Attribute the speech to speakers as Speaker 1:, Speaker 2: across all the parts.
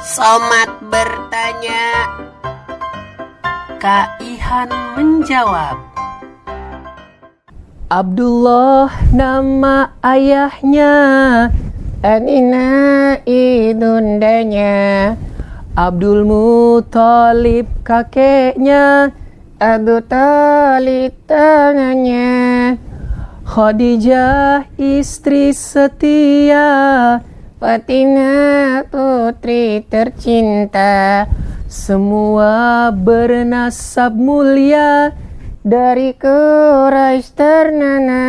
Speaker 1: Somat bertanya, Kak Ihan menjawab.
Speaker 2: Abdullah nama ayahnya,
Speaker 3: Adina idundanya,
Speaker 2: Abdul Muthalib kakeknya,
Speaker 3: Abu Thalib tangannya,
Speaker 2: Khadijah istri setia,
Speaker 3: Fatimah putri tercinta,
Speaker 2: semua bernasab mulia,
Speaker 3: dari Quraisy ternana.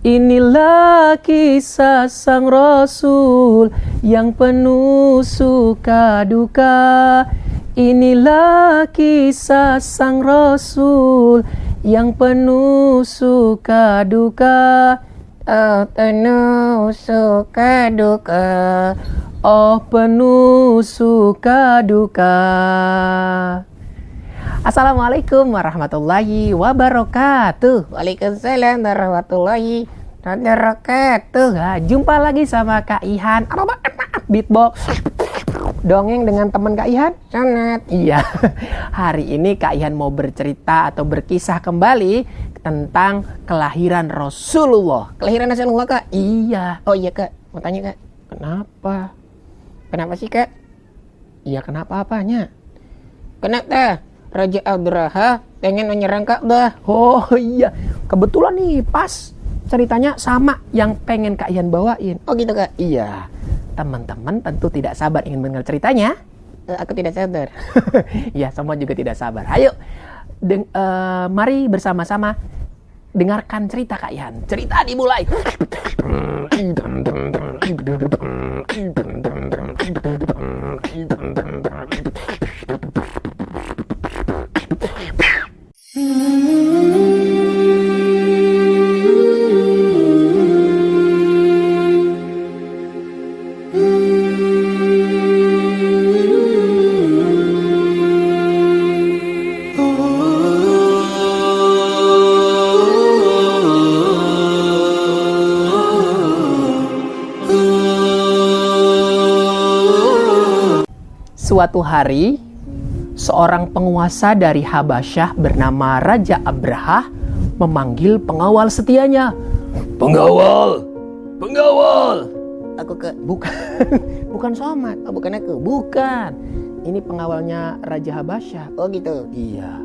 Speaker 2: Inilah kisah sang Rasul yang penuh suka duka. Inilah kisah sang Rasul yang penuh suka duka.
Speaker 3: Oh penuh suka duka,
Speaker 2: Oh penuh suka duka. Assalamualaikum warahmatullahi wabarakatuh.
Speaker 3: Waalaikumsalam warahmatullahi wabarakatuh.
Speaker 2: Nah, jumpa lagi sama Kak Ihan. Beatbox dongeng dengan teman Kak Ihan.
Speaker 3: Sangat.
Speaker 2: Iya. Hari ini Kak Ihan mau bercerita atau berkisah kembali tentang kelahiran Rasulullah.
Speaker 3: Kelahiran Rasulullah, Kak?
Speaker 2: Iya.
Speaker 3: Oh iya, Kak. Mau tanya, Kak.
Speaker 2: Kenapa?
Speaker 3: Kenapa sih, Kak?
Speaker 2: Iya, kenapa apanya?
Speaker 3: Kenapa Raja Abraha pengen menyerang Ka'bah?
Speaker 2: Oh iya, kebetulan nih pas ceritanya sama yang pengen Kak Ihan bawain.
Speaker 3: Oh gitu, Kak?
Speaker 2: Iya, teman-teman tentu tidak sabar ingin mendengar ceritanya.
Speaker 3: Aku tidak sabar.
Speaker 2: Ya, semua juga tidak sabar. Ayo, mari bersama-sama dengarkan cerita Kak Ihan. Cerita dimulai. Suatu hari, seorang penguasa dari Habasyah bernama Raja Abraha memanggil pengawal setianya. Pengawal! Pengawal!
Speaker 3: Aku, Kak.
Speaker 2: Bukan, bukan Somad.
Speaker 3: Oh, bukan aku.
Speaker 2: Bukan. Ini pengawalnya Raja Habasyah.
Speaker 3: Oh gitu.
Speaker 2: Iya.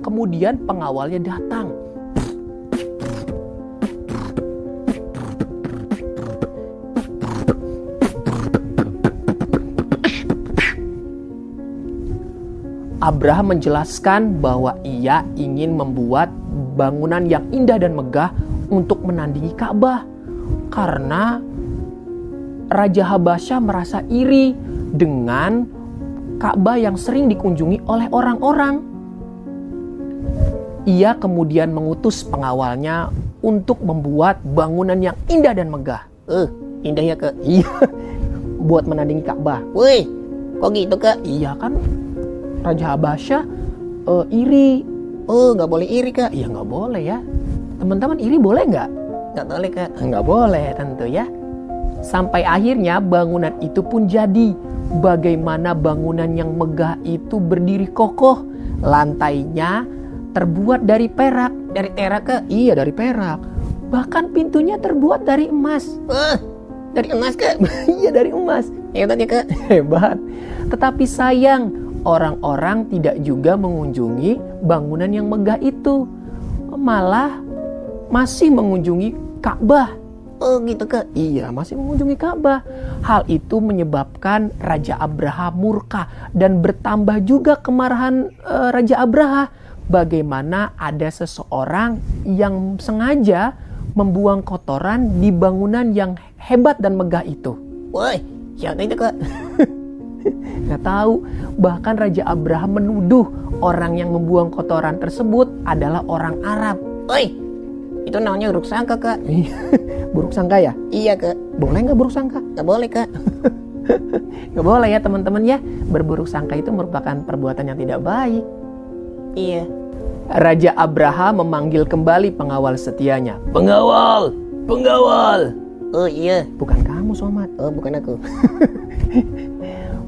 Speaker 2: Kemudian pengawalnya datang. Abraham menjelaskan bahwa ia ingin membuat bangunan yang indah dan megah untuk menandingi Ka'bah. Karena Raja Habasyah merasa iri dengan Ka'bah yang sering dikunjungi oleh orang-orang. Ia kemudian mengutus pengawalnya untuk membuat bangunan yang indah dan megah.
Speaker 3: Indah ya, Kak?
Speaker 2: Iya, buat menandingi Ka'bah.
Speaker 3: Wih, kok gitu, Kak?
Speaker 2: Iya kan, Raja Habasyah iri.
Speaker 3: Oh, nggak boleh iri, Kak?
Speaker 2: Iya nggak boleh ya. Teman-teman iri boleh nggak?
Speaker 3: Nggak boleh, Kak.
Speaker 2: Nggak boleh tentu ya. Sampai akhirnya bangunan itu pun jadi. Bagaimana bangunan yang megah itu berdiri kokoh. Lantainya terbuat dari perak.
Speaker 3: Dari terak, Kak?
Speaker 2: Iya, dari perak. Bahkan pintunya terbuat dari emas.
Speaker 3: Dari emas, Kak?
Speaker 2: Iya, dari emas.
Speaker 3: Hebat ya, Kak?
Speaker 2: Hebat. Tetapi sayang, orang-orang tidak juga mengunjungi bangunan yang megah itu. Malah masih mengunjungi Ka'bah.
Speaker 3: Oh gitu, Kak?
Speaker 2: Iya, masih mengunjungi Ka'bah. Hal itu menyebabkan Raja Abraha murka dan bertambah juga kemarahan Raja Abraha. Bagaimana ada seseorang yang sengaja membuang kotoran di bangunan yang hebat dan megah itu.
Speaker 3: Woi, siapa itu, Kak?
Speaker 2: Nggak tahu. Bahkan Raja Abraham menuduh orang yang membuang kotoran tersebut adalah orang Arab.
Speaker 3: Woi, itu namanya buruk sangka, Kak.
Speaker 2: Buruk sangka ya?
Speaker 3: Iya, Kak.
Speaker 2: Boleh nggak buruk sangka?
Speaker 3: Nggak boleh, Kak.
Speaker 2: Nggak boleh ya teman-teman ya. Berburuk sangka itu merupakan perbuatan yang tidak baik.
Speaker 3: Iya.
Speaker 2: Raja Abraha memanggil kembali pengawal setianya. Pengawal! Pengawal!
Speaker 3: Oh iya.
Speaker 2: Bukan kamu, Somad.
Speaker 3: Oh bukan aku.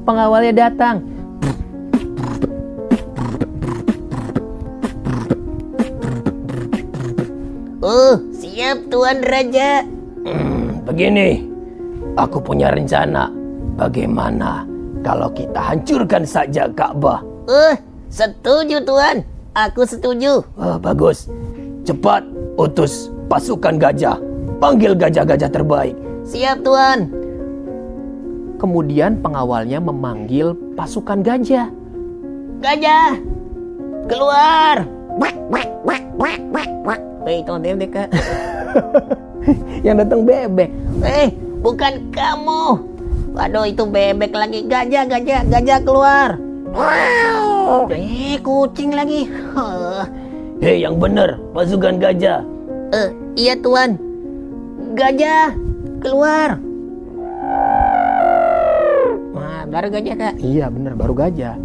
Speaker 2: Pengawalnya datang.
Speaker 3: Oh, siap Tuan Raja.
Speaker 2: Begini, aku punya rencana. Bagaimana kalau kita hancurkan saja Ka'bah?
Speaker 3: Setuju Tuan. Aku setuju.
Speaker 2: Bagus. Cepat utus pasukan gajah. Panggil gajah-gajah terbaik.
Speaker 3: Siap Tuan.
Speaker 2: Kemudian pengawalnya memanggil pasukan gajah.
Speaker 3: Gajah, keluar. Itu bebek Kak.
Speaker 2: Yang datang bebek.
Speaker 3: Bukan kamu. Waduh, itu bebek lagi. Gajah keluar. Kucing lagi.
Speaker 2: Hei, yang benar, pasukan gajah.
Speaker 3: Iya Tuan. Gajah keluar. Wah, baru gajah Kak.
Speaker 2: Iya benar, baru gajah.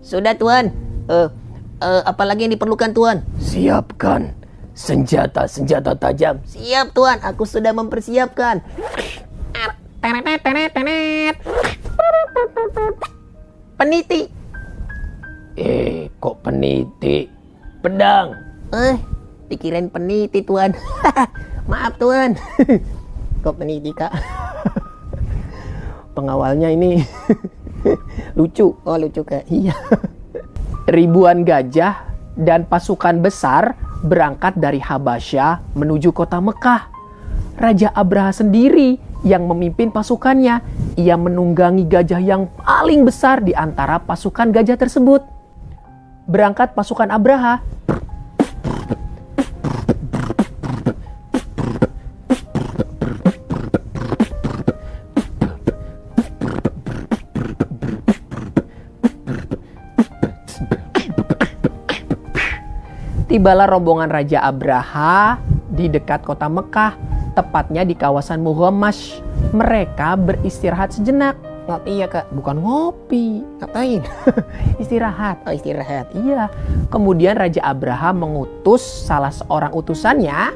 Speaker 3: Sudah Tuan. Apalagi yang diperlukan Tuan?
Speaker 2: Siapkan senjata tajam.
Speaker 3: Siap Tuan, aku sudah mempersiapkan. Peniti.
Speaker 2: Kok peniti? Pedang.
Speaker 3: Dikirain peniti Tuan. Maaf Tuan. Kok peniti Kak?
Speaker 2: Pengawalnya ini lucu.
Speaker 3: Oh lucu Kak.
Speaker 2: Iya. Ribuan gajah dan pasukan besar berangkat dari Habasyah menuju kota Mekah. Raja Abraha sendiri yang memimpin pasukannya. Ia menunggangi gajah yang paling besar di antara pasukan gajah tersebut. Berangkat pasukan Abraha. Tibalah rombongan Raja Abraha di dekat kota Mekah, tepatnya di kawasan Muhammash. Mereka beristirahat sejenak.
Speaker 3: Ngopi ya Kak?
Speaker 2: Bukan ngopi.
Speaker 3: Ngapain?
Speaker 2: Istirahat.
Speaker 3: Oh istirahat.
Speaker 2: Iya. Kemudian Raja Abraha mengutus salah seorang utusannya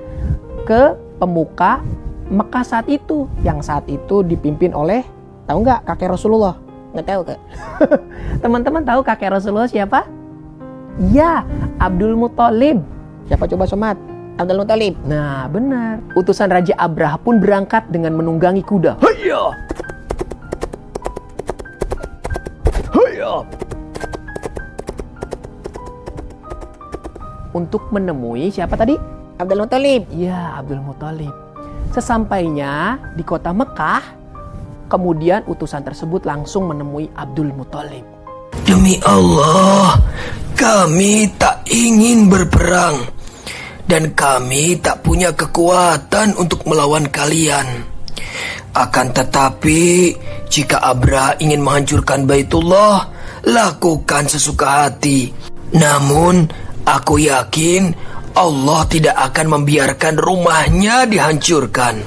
Speaker 2: ke pemuka Mekah saat itu. Yang saat itu dipimpin oleh, tahu nggak, kakek Rasulullah?
Speaker 3: Nggak tahu Kak.
Speaker 2: Teman-teman tahu kakek Rasulullah siapa? Iya, Abdul Muthalib.
Speaker 3: Siapa coba somat? Abdul Muthalib.
Speaker 2: Nah, benar. Utusan Raja Abraha pun berangkat dengan menunggangi kuda. Hayya! Hayya! Untuk menemui siapa tadi?
Speaker 3: Abdul Muthalib.
Speaker 2: Iya, Abdul Muthalib. Sesampainya di kota Mekah, kemudian utusan tersebut langsung menemui Abdul Muthalib.
Speaker 4: Demi Allah, kami tak ingin berperang dan kami tak punya kekuatan untuk melawan kalian. Akan tetapi, jika Abraha ingin menghancurkan Baitullah, lakukan sesuka hati. Namun, aku yakin Allah tidak akan membiarkan rumahnya dihancurkan.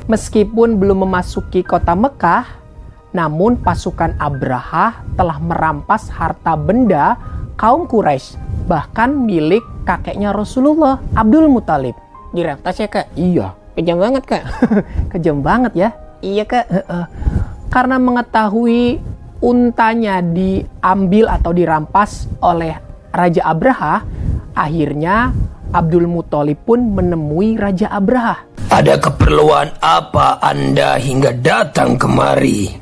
Speaker 2: Meskipun belum memasuki kota Mekah, namun pasukan Abraha telah merampas harta benda kaum Quraisy, bahkan milik kakeknya Rasulullah, Abdul Muthalib.
Speaker 3: Dirampas ya Kak?
Speaker 2: Iya.
Speaker 3: Kejam banget Kak.
Speaker 2: Kejam banget ya.
Speaker 3: Iya Kak.
Speaker 2: Karena mengetahui untanya diambil atau dirampas oleh Raja Abraha, akhirnya Abdul Muthalib pun menemui Raja Abraha.
Speaker 4: Ada keperluan apa Anda hingga datang kemari?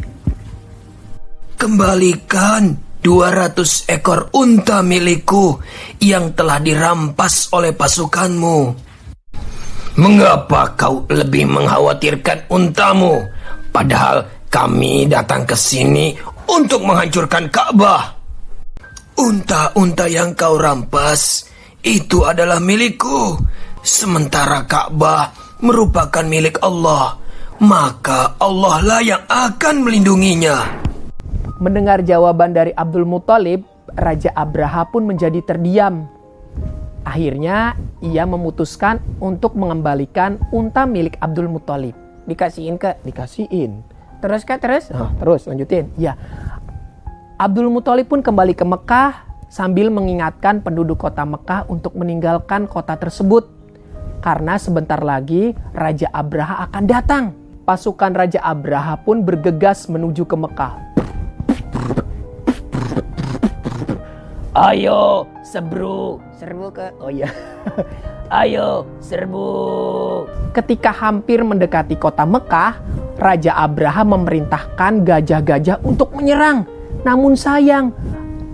Speaker 4: Kembalikan 200 ekor unta milikku yang telah dirampas oleh pasukanmu. Mengapa kau lebih mengkhawatirkan untamu, padahal kami datang ke sini untuk menghancurkan Ka'bah? Unta-unta yang kau rampas itu adalah milikku, sementara Ka'bah merupakan milik Allah. Maka Allah lah yang akan melindunginya.
Speaker 2: Mendengar jawaban dari Abdul Muthalib, Raja Abraha pun menjadi terdiam. Akhirnya ia memutuskan untuk mengembalikan unta milik Abdul Muthalib.
Speaker 3: Dikasihin Kak?
Speaker 2: Dikasihin.
Speaker 3: Terus Kak, terus?
Speaker 2: Terus lanjutin. Ya. Abdul Muthalib pun kembali ke Mekah sambil mengingatkan penduduk kota Mekah untuk meninggalkan kota tersebut. karena sebentar lagi Raja Abraha akan datang. Pasukan Raja Abraha pun bergegas menuju ke Mekah.
Speaker 4: Ayo, serbu.
Speaker 3: Serbu ke.
Speaker 2: Oh iya.
Speaker 4: Ayo, serbu.
Speaker 2: Ketika hampir mendekati kota Mekah, Raja Abraha memerintahkan gajah-gajah untuk menyerang. Namun sayang,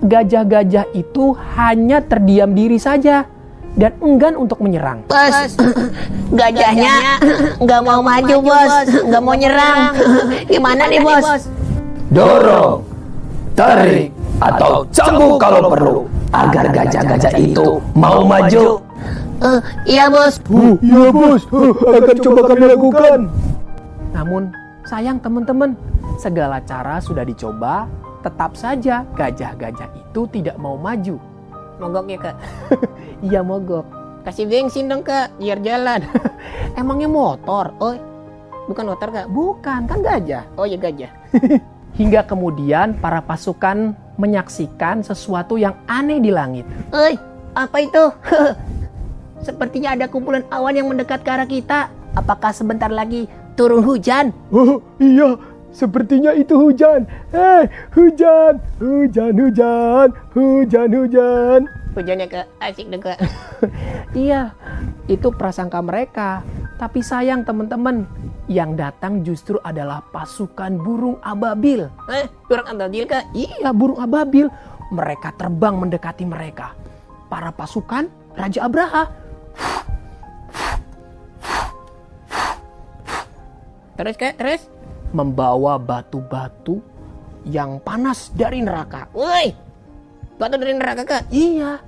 Speaker 2: gajah-gajah itu hanya terdiam diri saja dan enggan untuk menyerang.
Speaker 3: Bos, gajahnya nggak mau maju bos, nggak mau nyerang. Gimana nih bos?
Speaker 4: Dorong, tarik, atau cambuk kalau perlu, agar gajah-gajah itu mau maju.
Speaker 3: Iya bos.
Speaker 2: Iya bos, akan coba kami lakukan. Namun sayang teman-teman, segala cara sudah dicoba, tetap saja gajah-gajah itu tidak mau maju.
Speaker 3: Mogok ya kak.
Speaker 2: Iya mogok.
Speaker 3: Kasih bensin dong kak, biar jalan.
Speaker 2: Emangnya motor?
Speaker 3: Oh, bukan motor kak.
Speaker 2: Bukan, kan gajah.
Speaker 3: Oh ya gajah.
Speaker 2: Hingga kemudian para pasukan menyaksikan sesuatu yang aneh di langit.
Speaker 3: Apa itu? Sepertinya ada kumpulan awan yang mendekat ke arah kita. Apakah sebentar lagi turun hujan?
Speaker 2: Oh iya, sepertinya itu hujan. Hujan, hujan, hujan, hujan, hujan.
Speaker 3: Hujannya kak, asik deh kak.
Speaker 2: Iya, itu prasangka mereka. Tapi sayang teman-teman, yang datang justru adalah pasukan burung ababil.
Speaker 3: Burung ababil kak?
Speaker 2: Iya, burung ababil. Mereka terbang mendekati mereka. Para pasukan Raja Abraha.
Speaker 3: Terus kak, terus?
Speaker 2: Membawa batu-batu yang panas dari neraka.
Speaker 3: Woi, batu dari neraka kak?
Speaker 2: Iya.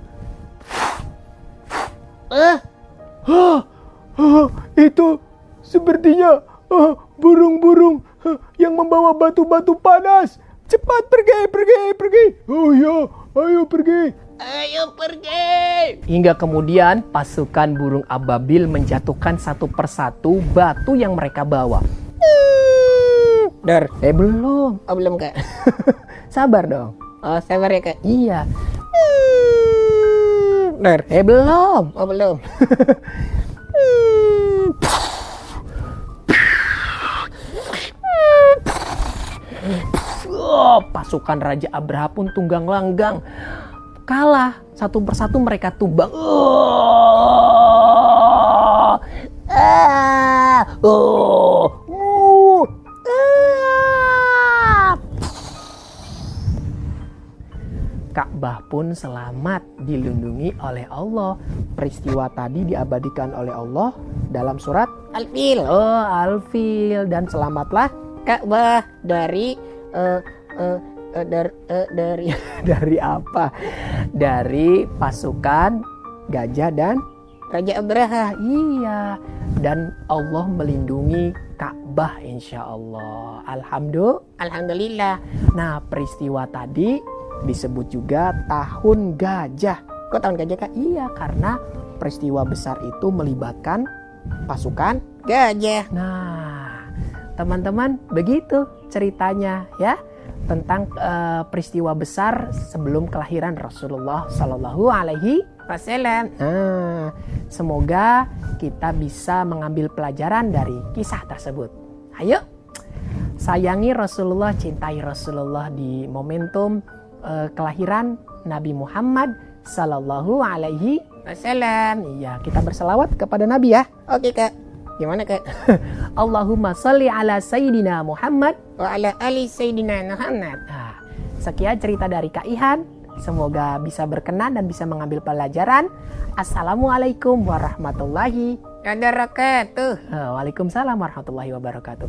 Speaker 2: Itu sepertinya burung-burung yang membawa batu-batu panas. Cepat pergi, pergi, pergi. Oh iya, ayo pergi.
Speaker 3: Ayo pergi.
Speaker 2: Hingga kemudian pasukan burung ababil menjatuhkan satu persatu batu yang mereka bawa.
Speaker 3: Dar.
Speaker 2: Belum.
Speaker 3: Oh belum kak.
Speaker 2: Sabar dong.
Speaker 3: Oh sabar ya kak.
Speaker 2: Iya.
Speaker 3: Dar.
Speaker 2: Belum.
Speaker 3: Oh belum.
Speaker 2: Pasukan Raja Abraha pun tunggang langgang. Kalah, satu persatu mereka tumbang. Ka'bah pun selamat dilindungi oleh Allah. Peristiwa tadi diabadikan oleh Allah dalam surat
Speaker 3: Al-Fil.
Speaker 2: Oh, Al-Fil. Dan selamatlah
Speaker 3: Ka'bah dari
Speaker 2: dari apa? Dari pasukan gajah dan
Speaker 3: Raja Abraha.
Speaker 2: iya. Dan Allah melindungi Ka'bah insya Allah.
Speaker 3: Alhamdulillah.
Speaker 2: Nah, peristiwa tadi disebut juga tahun gajah.
Speaker 3: Kok tahun gajah kak?
Speaker 2: Iya, karena peristiwa besar itu melibatkan pasukan
Speaker 3: Gajah.
Speaker 2: Nah, teman-teman, begitu ceritanya ya tentang peristiwa besar sebelum kelahiran Rasulullah Sallallahu Alaihi Wasallam. Nah, semoga kita bisa mengambil pelajaran dari kisah tersebut. Ayo, sayangi Rasulullah, cintai Rasulullah di momentum kelahiran Nabi Muhammad Sallallahu Alaihi Wasallam. Iya, kita berselawat kepada Nabi ya.
Speaker 3: Oke kak. Gimana kak?
Speaker 2: Allahumma salli ala Sayyidina Muhammad
Speaker 3: Wa ala ali Sayyidina Muhammad.
Speaker 2: Nah, sekian cerita dari Kak Ihan. Semoga bisa berkenan dan bisa mengambil pelajaran. Assalamualaikum warahmatullahi
Speaker 3: wabarakatuh.
Speaker 2: Waalaikumsalam warahmatullahi wabarakatuh.